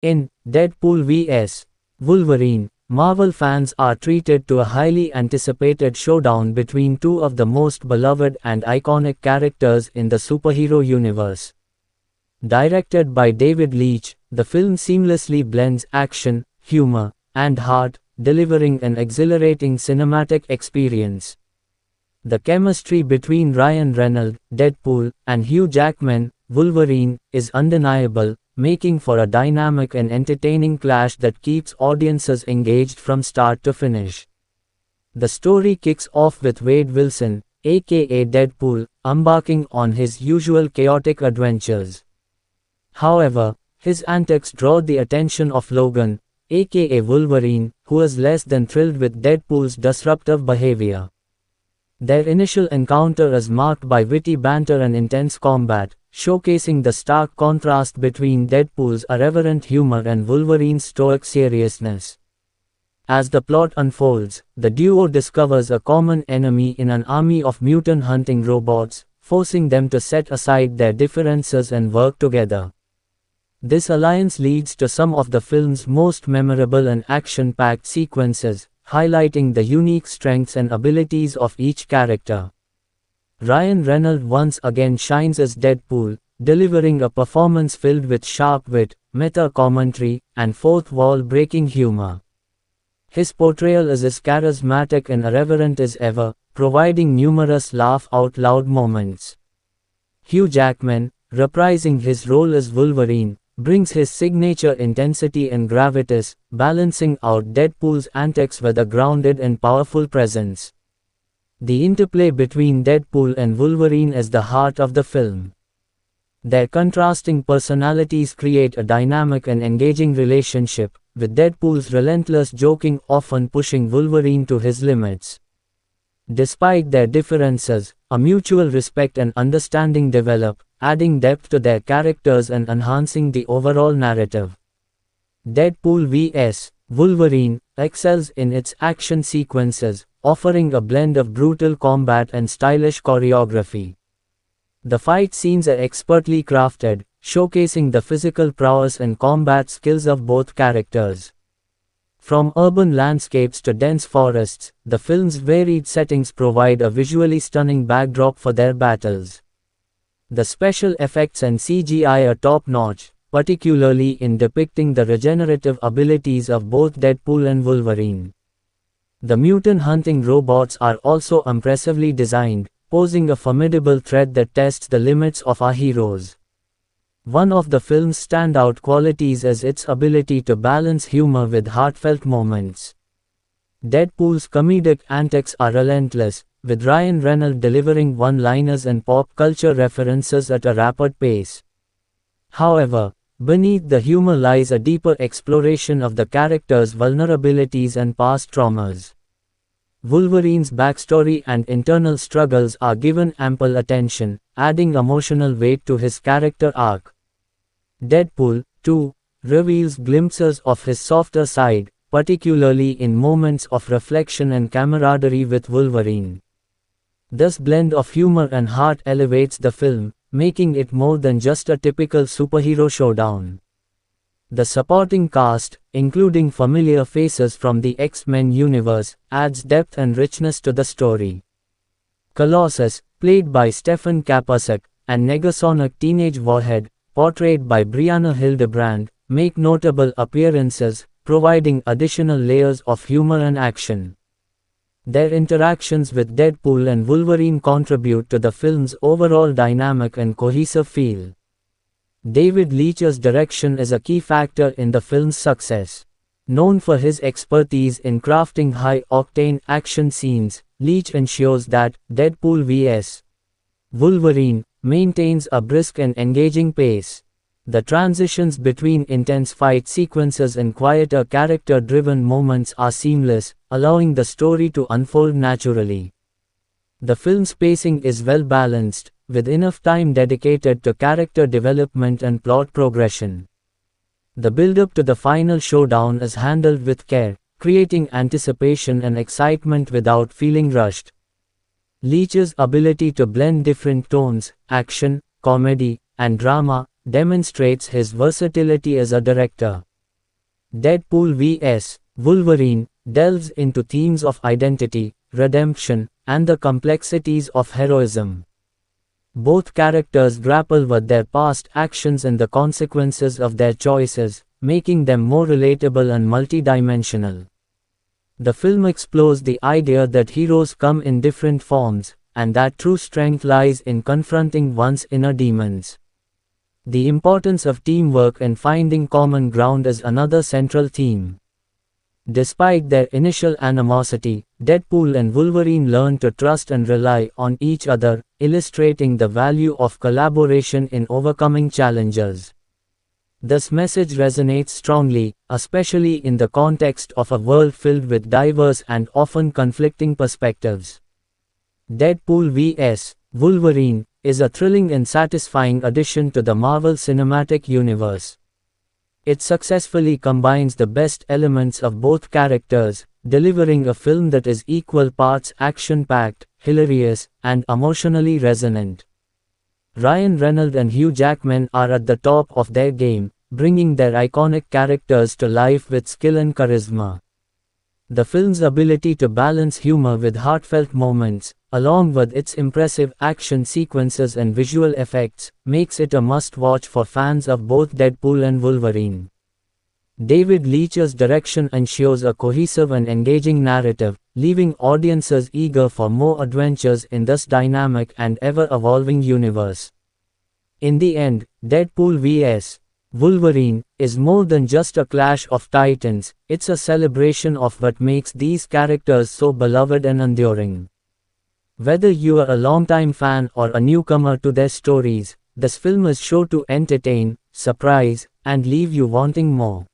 In Deadpool vs. Wolverine, Marvel fans are treated to a highly anticipated showdown between two of the most beloved and iconic characters in the superhero universe. Directed by David Leitch, the film seamlessly blends action, humor, and heart, delivering an exhilarating cinematic experience. The chemistry between Ryan Reynolds, Deadpool, and Hugh Jackman, Wolverine, is undeniable, making for a dynamic and entertaining clash that keeps audiences engaged from start to finish. The story kicks off with Wade Wilson, aka Deadpool, embarking on his usual chaotic adventures. However, his antics draw the attention of Logan, aka Wolverine, who is less than thrilled with Deadpool's disruptive behavior. Their initial encounter is marked by witty banter and intense combat, showcasing the stark contrast between Deadpool's irreverent humor and Wolverine's stoic seriousness. As the plot unfolds, the duo discovers a common enemy in an army of mutant hunting robots, forcing them to set aside their differences and work together. This alliance leads to some of the film's most memorable and action-packed sequences, highlighting the unique strengths and abilities of each character. Ryan Reynolds once again shines as Deadpool, delivering a performance filled with sharp wit, meta-commentary, and fourth-wall-breaking humor. His portrayal is as charismatic and irreverent as ever, providing numerous laugh-out-loud moments. Hugh Jackman, reprising his role as Wolverine, brings his signature intensity and gravitas, balancing out Deadpool's antics with a grounded and powerful presence. The interplay between Deadpool and Wolverine is the heart of the film. Their contrasting personalities create a dynamic and engaging relationship, with Deadpool's relentless joking often pushing Wolverine to his limits. Despite their differences, a mutual respect and understanding develop, adding depth to their characters and enhancing the overall narrative. Deadpool vs. Wolverine excels in its action sequences, offering a blend of brutal combat and stylish choreography. The fight scenes are expertly crafted, showcasing the physical prowess and combat skills of both characters. From urban landscapes to dense forests, the film's varied settings provide a visually stunning backdrop for their battles. The special effects and CGI are top-notch, particularly in depicting the regenerative abilities of both Deadpool and Wolverine. The mutant hunting robots are also impressively designed, posing a formidable threat that tests the limits of our heroes. One of the film's standout qualities is its ability to balance humor with heartfelt moments. Deadpool's comedic antics are relentless, with Ryan Reynolds delivering one-liners and pop culture references at a rapid pace. However, beneath the humor lies a deeper exploration of the character's vulnerabilities and past traumas. Wolverine's backstory and internal struggles are given ample attention, adding emotional weight to his character arc. Deadpool, too, reveals glimpses of his softer side, particularly in moments of reflection and camaraderie with Wolverine. This blend of humor and heart elevates the film, making it more than just a typical superhero showdown. The supporting cast, including familiar faces from the X-Men universe, adds depth and richness to the story. Colossus, played by Stefan Kapasek, and Negasonic Teenage Warhead, portrayed by Brianna Hildebrand, make notable appearances, providing additional layers of humor and action. Their interactions with Deadpool and Wolverine contribute to the film's overall dynamic and cohesive feel. David Leitch's direction is a key factor in the film's success. Known for his expertise in crafting high-octane action scenes, Leitch ensures that Deadpool vs. Wolverine maintains a brisk and engaging pace. The transitions between intense fight sequences and quieter character-driven moments are seamless, allowing the story to unfold naturally. The film's pacing is well balanced, with enough time dedicated to character development and plot progression. The build-up to the final showdown is handled with care, creating anticipation and excitement without feeling rushed. Leitch's ability to blend different tones, action, comedy, and drama, demonstrates his versatility as a director. Deadpool vs. Wolverine delves into themes of identity, redemption, and the complexities of heroism. Both characters grapple with their past actions and the consequences of their choices, making them more relatable and multidimensional. The film explores the idea that heroes come in different forms, and that true strength lies in confronting one's inner demons. The importance of teamwork and finding common ground is another central theme. Despite their initial animosity, Deadpool and Wolverine learn to trust and rely on each other, illustrating the value of collaboration in overcoming challenges. This message resonates strongly, especially in the context of a world filled with diverse and often conflicting perspectives. Deadpool vs. Wolverine is a thrilling and satisfying addition to the Marvel Cinematic Universe. It successfully combines the best elements of both characters, delivering a film that is equal parts action-packed, hilarious, and emotionally resonant. Ryan Reynolds and Hugh Jackman are at the top of their game, bringing their iconic characters to life with skill and charisma. The film's ability to balance humor with heartfelt moments, along with its impressive action sequences and visual effects, makes it a must-watch for fans of both Deadpool and Wolverine. David Leitch's direction ensures a cohesive and engaging narrative, leaving audiences eager for more adventures in this dynamic and ever-evolving universe. In the end, Deadpool vs. Wolverine is more than just a clash of titans, it's a celebration of what makes these characters so beloved and enduring. Whether you are a longtime fan or a newcomer to their stories, this film is sure to entertain, surprise, and leave you wanting more.